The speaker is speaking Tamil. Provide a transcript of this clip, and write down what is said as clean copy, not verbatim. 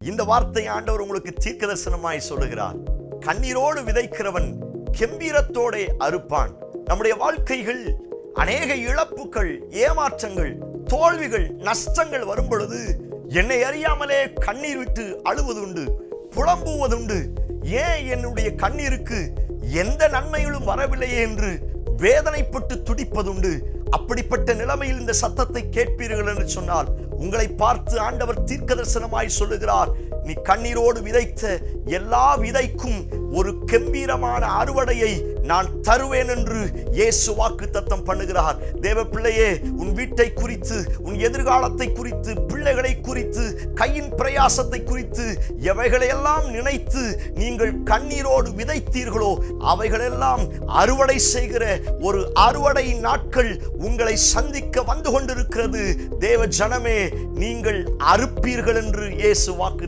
இந்த வார்த்தை ஆண்டவர் உங்களுக்கு தீர்க்கதரிசனமாய் சொல்லுகிறார். கண்ணீரோடு விதைக்கிறவன் கெம்பீரத்தோടെ அறுப்பான். நம்முடைய வாழ்க்கைகள் அநேக இழப்புகள், ஏமாற்றங்கள், தோல்விகள், நஷ்டங்கள் வரும் பொழுது என்னை அறியாமலே கண்ணீர் விட்டு அழுவதுண்டு, புலம்புவதுண்டு. ஏன் என்னுடைய கண்ணீருக்கு எந்த நன்மைகளும் வரவில்லையே என்று வேதனைப்பட்டு துடிப்பதுண்டு. அப்படிப்பட்ட நிலைமையில் இந்த சத்தத்தை கேட்பீர்கள் என்று சொன்னால் உங்களை பார்த்து ஆண்டவர் தீர்க்கதரிசனமாய் சொல்லுகிறார், நீ கண்ணீரோடு விதைத்த எல்லா விதைக்கும் ஒரு கெம்பீரமான அறுவடையை நான் தருவேன் என்று இயேசு வாக்குத்தத்தம் பண்ணுகிறார். தேவ பிள்ளையே, உன் வீட்டை குறித்து, உன் எதிர்காலத்தை குறித்து, பிள்ளைகளை குறித்து, கையின் பிரயாசத்தை குறித்து எவைகளையெல்லாம் நினைத்து நீங்கள் கண்ணீரோடு விதைத்தீர்களோ அவைகளெல்லாம் அறுவடை செய்கிற ஒரு அறுவடை நாட்கள் உங்களை சந்திக்க வந்து கொண்டிருக்கிறது. தேவ ஜனமே, நீங்கள் அறுப்பீர்கள் என்று இயேசு வாக்குத்தத்தம்